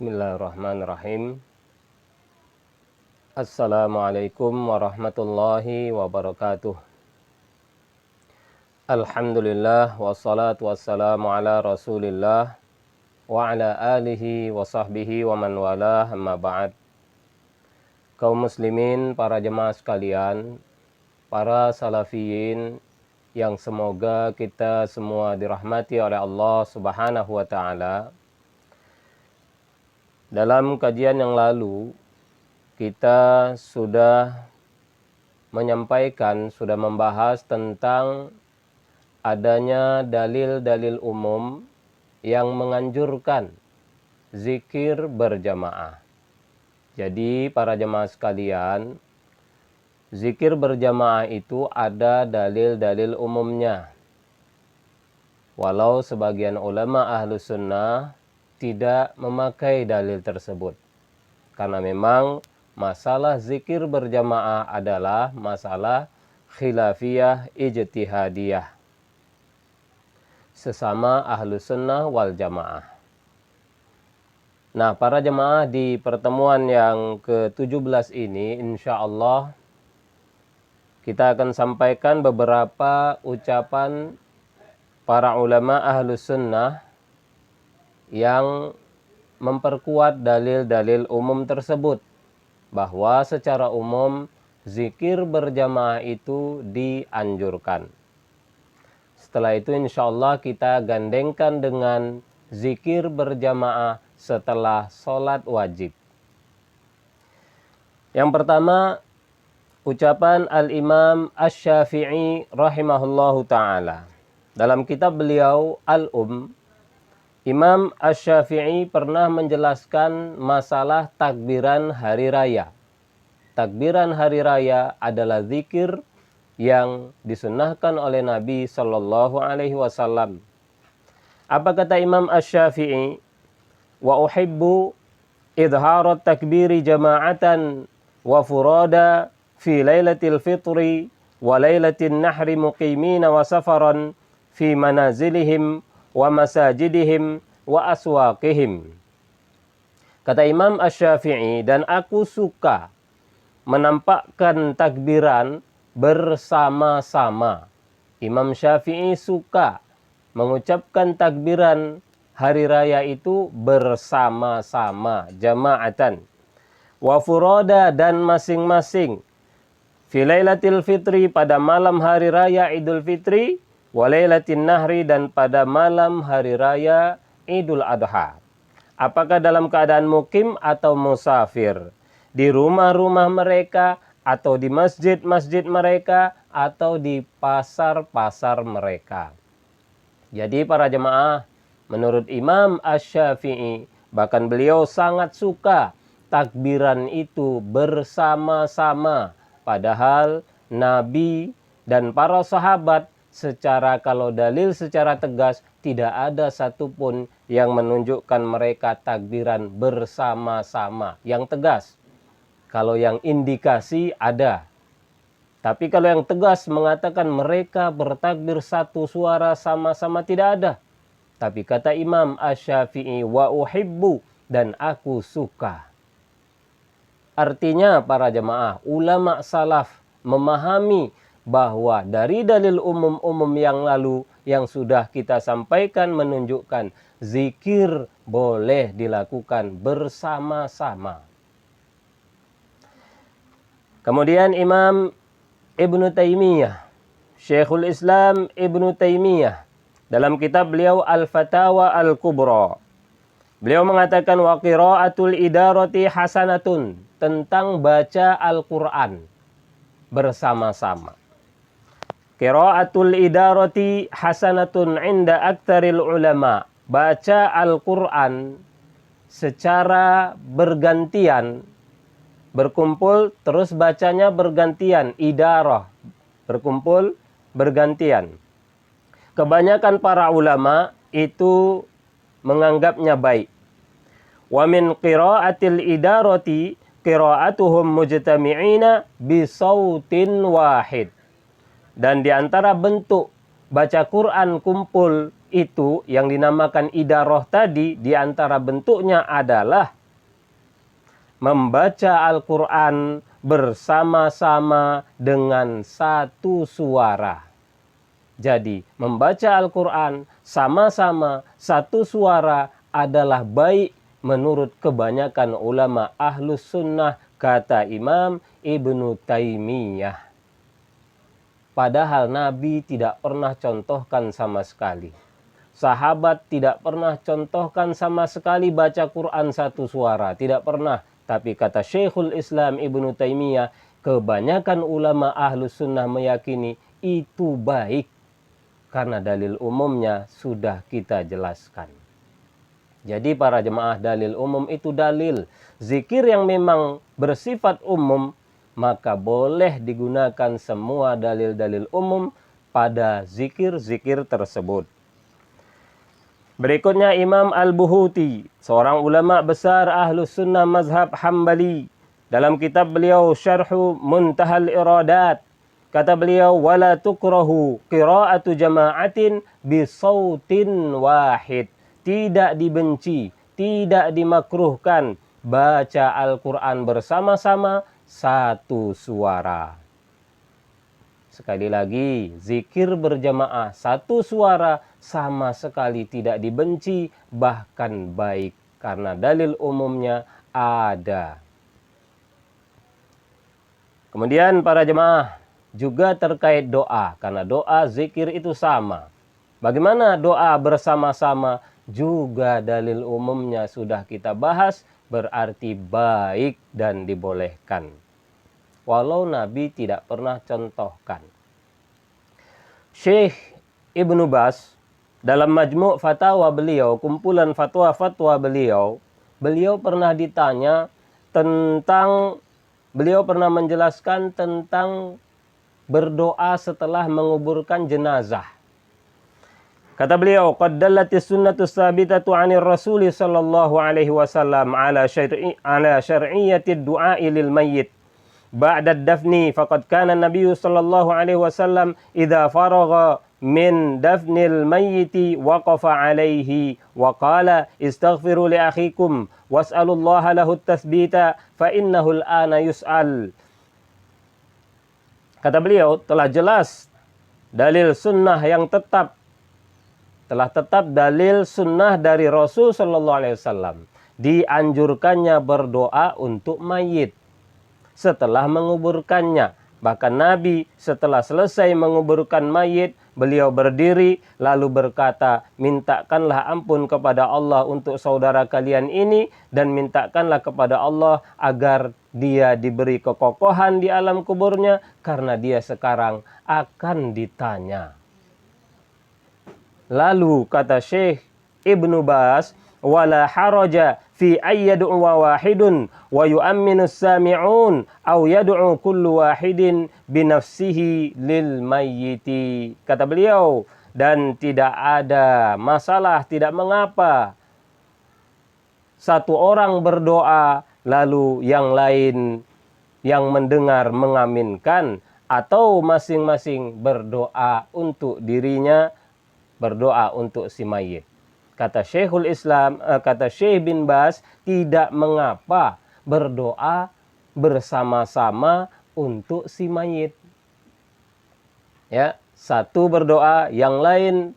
Bismillahirrahmanirrahim. Assalamualaikum warahmatullahi wabarakatuh. Alhamdulillah wassalatu wassalamu ala Rasulillah wa ala alihi wa sahbihi wa man walah, amma ba'd. Kaum muslimin, para jemaah sekalian, para salafiyin yang semoga kita semua dirahmati oleh Allah Subhanahu wa taala. Dalam kajian yang lalu kita sudah menyampaikan, sudah membahas tentang adanya dalil-dalil umum yang menganjurkan zikir berjamaah. Jadi para jemaah sekalian, zikir berjamaah itu ada dalil-dalil umumnya. Walau sebagian ulama Ahlus Sunnah tidak memakai dalil tersebut. Karena memang masalah zikir berjamaah adalah masalah khilafiyah ijtihadiyah. Sesama Ahlus Sunnah wal Jamaah. Nah, para jemaah, di pertemuan yang ke-17 ini, insya Allah kita akan sampaikan beberapa ucapan para ulama Ahlus Sunnah yang memperkuat dalil-dalil umum tersebut, bahwa secara umum zikir berjamaah itu dianjurkan. Setelah itu insya Allah kita gandengkan dengan zikir berjamaah setelah sholat wajib. Yang pertama, ucapan Al-Imam Asy-Syafi'i rahimahullahu ta'ala. Dalam kitab beliau Al-Um, Imam Asy-Syafi'i pernah menjelaskan masalah takbiran hari raya. Takbiran hari raya adalah zikir yang disunnahkan oleh Nabi Shallallahu Alaihi Wasallam. Apa kata Imam Asy-Syafi'i? Wa uhibbu idharat takbiri jama'atan wa furada fi lailatil fitri wa lailatin nahri muqimina wa safaran fi manazilihim wa masajidihim wa aswaqihim. Kata Imam Asy-Syafi'i, dan aku suka menampakkan takbiran bersama-sama. Imam Syafi'i suka mengucapkan takbiran hari raya itu bersama-sama, jama'atan. Wa furada, dan masing-masing. Fi lailatil fitri, pada malam hari raya Idul Fitri, walailatin nahri, dan pada malam hari raya Idul Adha. Apakah dalam keadaan mukim atau musafir, di rumah-rumah mereka, atau di masjid-masjid mereka, atau di pasar-pasar mereka. Jadi para jemaah, menurut Imam Asy-Syafi'i, bahkan beliau sangat suka takbiran itu bersama-sama. Padahal Nabi dan para sahabat kalau dalil secara tegas, tidak ada satupun yang menunjukkan mereka takbiran bersama-sama yang tegas. Kalau yang indikasi ada. Tapi kalau yang tegas mengatakan mereka bertakbir satu suara sama-sama, tidak ada. Tapi kata Imam Asy-Syafi'i, wa uhibbu, dan aku suka. Artinya para jemaah, ulama salaf memahami bahwa dari dalil umum-umum yang lalu yang sudah kita sampaikan menunjukkan zikir boleh dilakukan bersama-sama. Kemudian Imam Ibnu Taimiyah, Syekhul Islam Ibnu Taimiyah, dalam kitab beliau Al-Fatawa Al-Kubra, beliau mengatakan wa qiraatul idarati hasanatun, tentang baca Al-Quran bersama-sama. Qiraatul idarati hasanatun inda aktsaril ulama. Baca Al-Quran secara bergantian, berkumpul terus bacanya bergantian, idarah, berkumpul bergantian. Kebanyakan para ulama itu menganggapnya baik. Wa min qiraatil idarati qiraatuhum mujtami'ina bi sautin wahid. Dan di antara bentuk baca Quran kumpul itu yang dinamakan idaroh tadi, di antara bentuknya adalah membaca Al-Quran bersama-sama dengan satu suara. Jadi, membaca Al-Quran sama-sama satu suara adalah baik menurut kebanyakan ulama Ahlus Sunnah, kata Imam Ibnu Taimiyah. Padahal Nabi tidak pernah contohkan sama sekali. Sahabat tidak pernah contohkan sama sekali baca Quran satu suara. Tidak pernah. Tapi kata Syekhul Islam Ibnu Taimiyah, kebanyakan ulama Ahlus Sunnah meyakini itu baik. Karena dalil umumnya sudah kita jelaskan. Jadi para jemaah, dalil umum itu dalil. Zikir yang memang bersifat umum, maka boleh digunakan semua dalil-dalil umum pada zikir-zikir tersebut. Berikutnya Imam Al-Buhuti, seorang ulama besar Ahlus Sunnah Mazhab Hambali. Dalam kitab beliau Syarhu Muntahal Iradat, kata beliau, wala tukrahu qira'atu jama'atin bisautin wahid. Tidak dibenci, tidak dimakruhkan baca Al-Quran bersama-sama satu suara. Sekali lagi, zikir berjamaah satu suara sama sekali tidak dibenci, bahkan baik. Karena dalil umumnya ada. Kemudian para jemaah, juga terkait doa. Karena doa, zikir itu sama. Bagaimana doa bersama-sama? Juga dalil umumnya sudah kita bahas, berarti baik dan dibolehkan. Walau Nabi tidak pernah contohkan. Syekh Ibnu Baz dalam Majmu' Fatawa beliau, kumpulan fatwa-fatwa beliau pernah ditanya tentang, beliau pernah menjelaskan tentang berdoa setelah menguburkan jenazah. Kata beliau, qad dallatis sunnatu tsabitatu 'anir rasul sallallahu alaihi wasallam ala syar'iyyatid du'a'i lil mayyit ba'da dafni, faqad kana an-nabiy sallallahu alaihi wasallam idza faragha min dafnil mayyiti waqafa alaihi wa qala istaghfiru li akhikum was'alullaha lahu at-tathbita fa innahu al-ana yus'al. Kata beliau, telah jelas dalil sunnah yang telah tetap dalil sunnah dari Rasul sallallahu alaihi wasallam, dianjurkannya berdoa untuk mayit setelah menguburkannya. Bahkan Nabi setelah selesai menguburkan mayit, beliau berdiri lalu berkata, mintakanlah ampun kepada Allah untuk saudara kalian ini, dan mintakanlah kepada Allah agar dia diberi kekokohan di alam kuburnya, karena dia sekarang akan ditanya. Lalu kata Syekh Ibnu Baz, wala haraja fi ayyad'u wahidun wa yu'amminu sami'un aw yad'u kullu wahidin binafsihi lil mayyiti. Kata beliau, dan tidak ada masalah, tidak mengapa satu orang berdoa lalu yang lain yang mendengar mengaminkan, atau masing-masing berdoa untuk dirinya, berdoa untuk si mayit. Kata Syekhul Islam, kata Syekh bin Baz, tidak mengapa berdoa bersama-sama untuk si mayit. Ya, satu berdoa, yang lain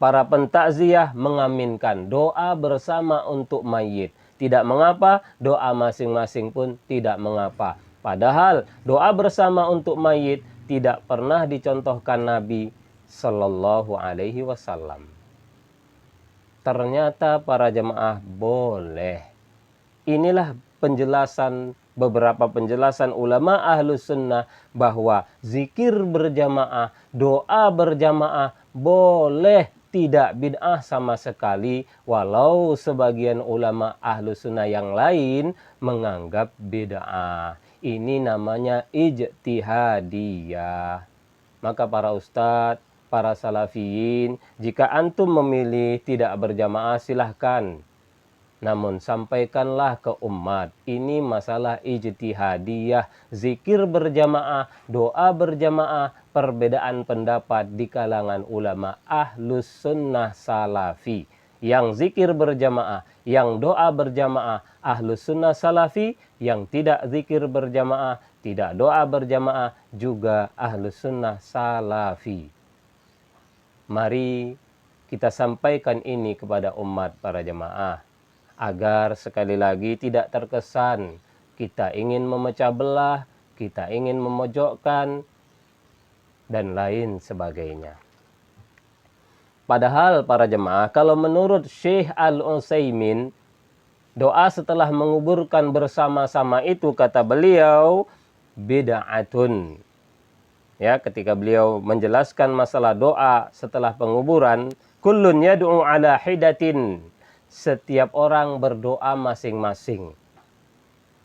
para pentakziah mengaminkan. Doa bersama untuk mayit. Tidak mengapa, doa masing-masing pun tidak mengapa. Padahal doa bersama untuk mayit tidak pernah dicontohkan Nabi Sallallahu Alaihi Wasallam. Ternyata para jemaah boleh. Inilah penjelasan, beberapa penjelasan ulama Ahlus Sunnah bahwa zikir berjamaah, doa berjamaah boleh, tidak bid'ah sama sekali, walau sebagian ulama Ahlus Sunnah yang lain menganggap bid'ah. Ini namanya ijtihadiyah. Maka para ustadz, para salafiyin, jika antum memilih tidak berjamaah, silahkan. Namun sampaikanlah ke umat, ini masalah ijtihadiyah, zikir berjamaah, doa berjamaah, perbedaan pendapat di kalangan ulama ahlus sunnah salafi. Yang zikir berjamaah, yang doa berjamaah, ahlus sunnah salafi. Yang tidak zikir berjamaah, tidak doa berjamaah, juga ahlus sunnah salafi. Mari kita sampaikan ini kepada umat para jemaah, agar sekali lagi tidak terkesan kita ingin memecah belah, kita ingin memojokkan, dan lain sebagainya. Padahal para jemaah, kalau menurut Syekh Al-Utsaimin, doa setelah menguburkan bersama-sama itu, kata beliau, bid'atun. Ya, ketika beliau menjelaskan masalah doa setelah penguburan, kullun yad'u ala hidatin. Setiap orang berdoa masing-masing.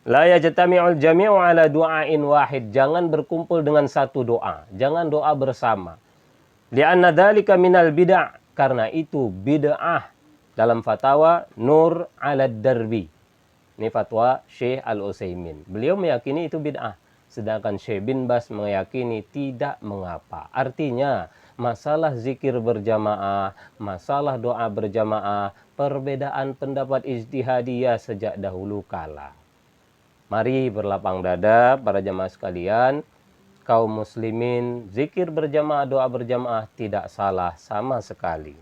La yajtami'ul jami'u ala du'ain wahid. Jangan berkumpul dengan satu doa. Jangan doa bersama. Li'anna dzalika minal bid'ah. Karena itu bid'ah. Dalam fatwa Nur ala Darbi. Ini fatwa Syekh Al-Utsaimin. Beliau meyakini itu bid'ah. Sedangkan Syekh bin Bas meyakini tidak mengapa. Artinya, masalah zikir berjamaah, masalah doa berjamaah, perbedaan pendapat ijtihadiyah sejak dahulu kala. Mari berlapang dada para jamaah sekalian, kaum muslimin, zikir berjamaah, doa berjamaah tidak salah sama sekali.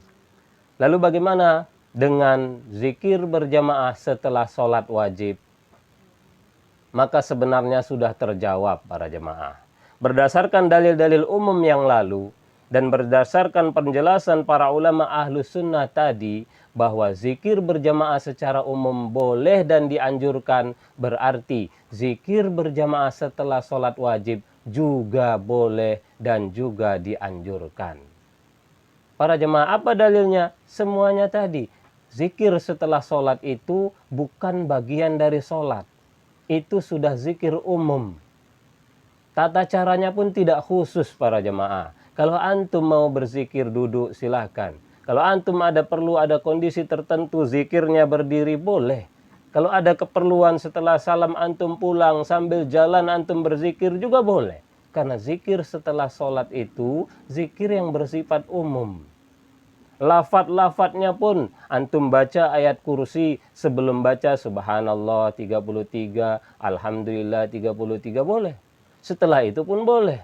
Lalu bagaimana dengan zikir berjamaah setelah sholat wajib? Maka sebenarnya sudah terjawab para jemaah. Berdasarkan dalil-dalil umum yang lalu dan berdasarkan penjelasan para ulama ahlus sunnah tadi, bahwa zikir berjamaah secara umum boleh dan dianjurkan, berarti zikir berjamaah setelah sholat wajib juga boleh dan juga dianjurkan. Para jemaah, apa dalilnya? Semuanya tadi. Zikir setelah sholat itu bukan bagian dari sholat. Itu sudah zikir umum. Tata caranya pun tidak khusus para jemaah. Kalau antum mau berzikir duduk silahkan. Kalau antum perlu ada kondisi tertentu zikirnya berdiri boleh. Kalau ada keperluan setelah salam antum pulang sambil jalan antum berzikir juga boleh. Karena zikir setelah sholat itu zikir yang bersifat umum. Lafat-lafatnya pun antum baca ayat kursi sebelum baca subhanallah 33, alhamdulillah 33 boleh. Setelah itu pun boleh.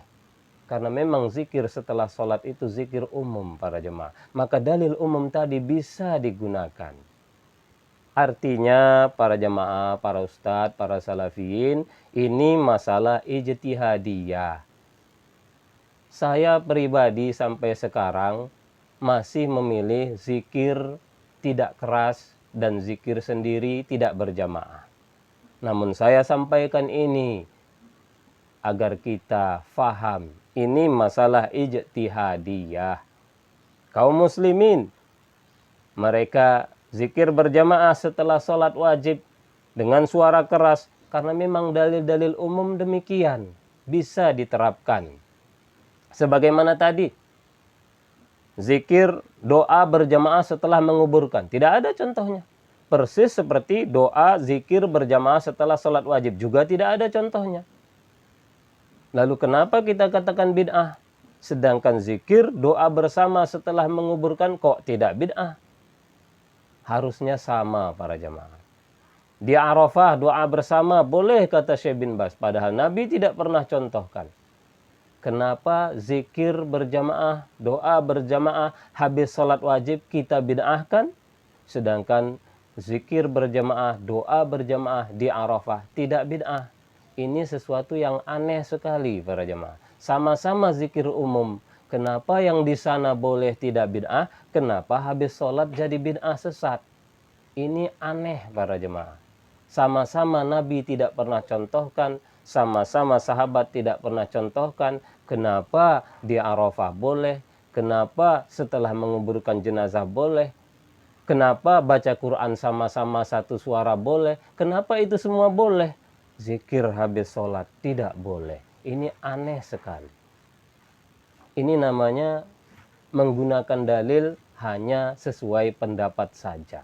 Karena memang zikir setelah sholat itu zikir umum para jemaah. Maka dalil umum tadi bisa digunakan. Artinya para jemaah, para ustadz, para salafiyin, ini masalah ijtihadiyah. Saya pribadi sampai sekarang masih memilih zikir tidak keras dan zikir sendiri tidak berjamaah. Namun saya sampaikan ini agar kita faham. Ini masalah ijtihadiyah. Kaum muslimin, mereka zikir berjamaah setelah sholat wajib dengan suara keras. Karena memang dalil-dalil umum demikian. Bisa diterapkan. Sebagaimana tadi, zikir doa berjamaah setelah menguburkan. Tidak ada contohnya. Persis seperti doa zikir berjamaah setelah sholat wajib. Juga tidak ada contohnya. Lalu kenapa kita katakan bid'ah? Sedangkan zikir doa bersama setelah menguburkan kok tidak bid'ah? Harusnya sama para jamaah. Di Arafah doa bersama boleh kata Syekh bin Bas. Padahal Nabi tidak pernah contohkan. Kenapa zikir berjamaah, doa berjamaah, habis sholat wajib kita bid'ahkan? Sedangkan zikir berjamaah, doa berjamaah di Arafah tidak bid'ah. Ini sesuatu yang aneh sekali para jamaah. Sama-sama zikir umum. Kenapa yang di sana boleh tidak bid'ah? Kenapa habis sholat jadi bid'ah sesat? Ini aneh para jemaah. Sama-sama Nabi tidak pernah contohkan, sama-sama sahabat tidak pernah contohkan. Kenapa di Arafah boleh? Kenapa setelah menguburkan jenazah boleh? Kenapa baca Quran sama-sama satu suara boleh? Kenapa itu semua boleh? Zikir habis sholat tidak boleh. Ini aneh sekali. Ini namanya menggunakan dalil hanya sesuai pendapat saja.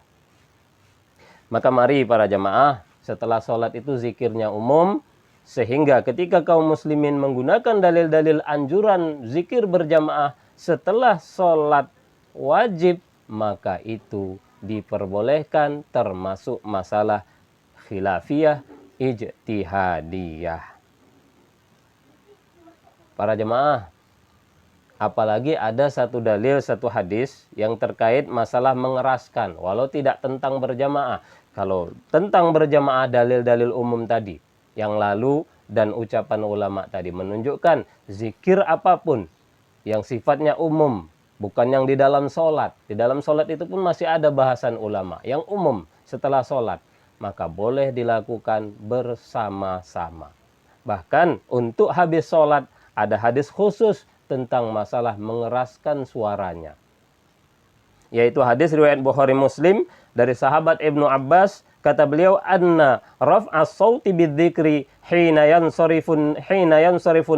Maka mari para jamaah, setelah sholat itu zikirnya umum, sehingga ketika kaum muslimin menggunakan dalil-dalil anjuran zikir berjamaah setelah sholat wajib, maka itu diperbolehkan, termasuk masalah khilafiyah ijtihadiyah. Para jemaah, apalagi ada satu dalil, satu hadis yang terkait masalah mengeraskan, walau tidak tentang berjamaah. Kalau tentang berjamaah, dalil-dalil umum tadi yang lalu dan ucapan ulama tadi menunjukkan zikir apapun yang sifatnya umum, bukan yang di dalam sholat. Di dalam sholat itu pun masih ada bahasan ulama yang umum setelah sholat, maka boleh dilakukan bersama-sama. Bahkan untuk habis sholat ada hadis khusus tentang masalah mengeraskan suaranya, yaitu hadis riwayat Bukhari Muslim dari sahabat Ibnu Abbas. Kata beliau, anna raf'as sauti bidzikri hina yansarifun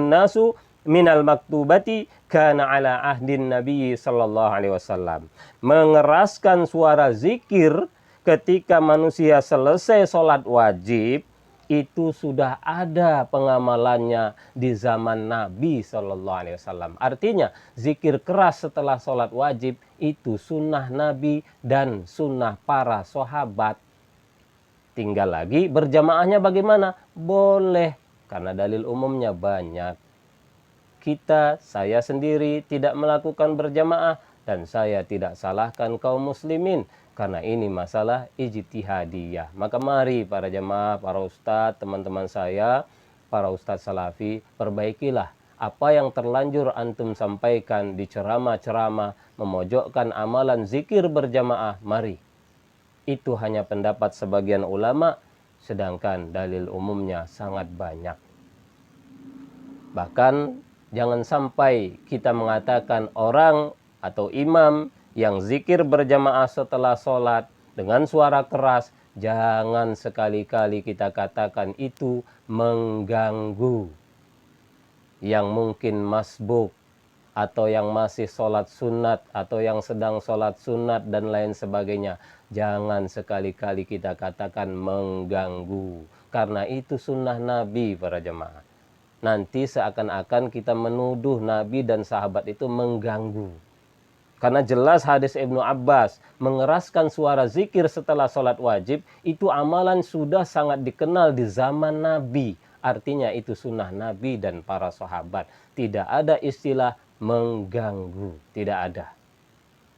nasu minal maktubati kana ala ahdin Nabi sallallahu alaihi wasallam. Mengeraskan suara zikir ketika manusia selesai sholat wajib itu sudah ada pengamalannya di zaman Nabi sallallahu alaihi wasallam. Artinya zikir keras setelah sholat wajib itu sunnah Nabi dan sunnah para sahabat. Tinggal lagi berjamaahnya bagaimana? Boleh, karena dalil umumnya banyak. Saya sendiri tidak melakukan berjamaah dan saya tidak salahkan kaum muslimin karena ini masalah ijtihadiyah. Maka mari para jamaah, para ustadz, teman-teman saya, para ustadz salafi, perbaikilah apa yang terlanjur antum sampaikan di ceramah-ceramah memojokkan amalan zikir berjamaah. Mari, itu hanya pendapat sebagian ulama, sedangkan dalil umumnya sangat banyak. Bahkan jangan sampai kita mengatakan orang atau imam yang zikir berjamaah setelah sholat dengan suara keras, jangan sekali-kali kita katakan itu mengganggu yang mungkin masbuk, atau yang masih sholat sunat, atau yang sedang sholat sunat, dan lain sebagainya. Jangan sekali-kali kita katakan mengganggu, karena itu sunnah Nabi para jemaah. Nanti seakan-akan kita menuduh Nabi dan sahabat itu mengganggu. Karena jelas hadis Ibnu Abbas, mengeraskan suara zikir setelah sholat wajib, itu amalan sudah sangat dikenal di zaman Nabi. Artinya itu sunnah Nabi dan para sahabat. Tidak ada istilah mengganggu, tidak ada.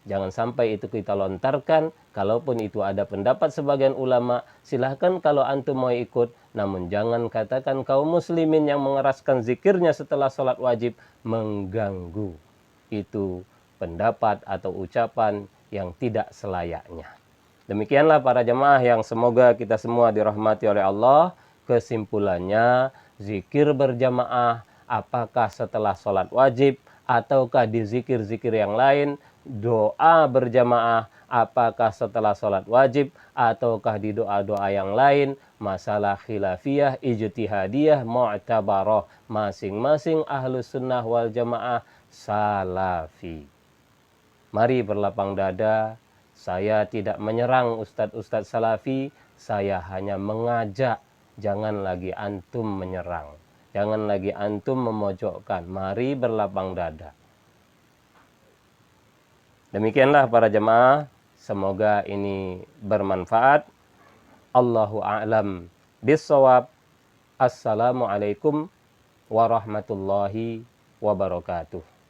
Jangan sampai itu kita lontarkan. Kalaupun itu ada pendapat sebagian ulama, silahkan kalau antum mau ikut, namun jangan katakan kaum muslimin yang mengeraskan zikirnya setelah sholat wajib mengganggu. Itu pendapat atau ucapan yang tidak selayaknya. Demikianlah para jemaah yang semoga kita semua dirahmati oleh Allah. Kesimpulannya, zikir berjamaah apakah setelah sholat wajib ataukah di zikir-zikir yang lain, doa berjamaah apakah setelah sholat wajib ataukah di doa-doa yang lain, masalah khilafiyah, ijtihadiyah, mu'tabarah, masing-masing ahlus sunnah wal jamaah salafi. Mari berlapang dada, saya tidak menyerang ustadz-ustadz salafi, saya hanya mengajak, jangan lagi antum menyerang. Jangan lagi antum memojokkan. Mari berlapang dada. Demikianlah para jemaah. Semoga ini bermanfaat. Allahu a'lam bissawab. Assalamualaikum warahmatullahi wabarakatuh.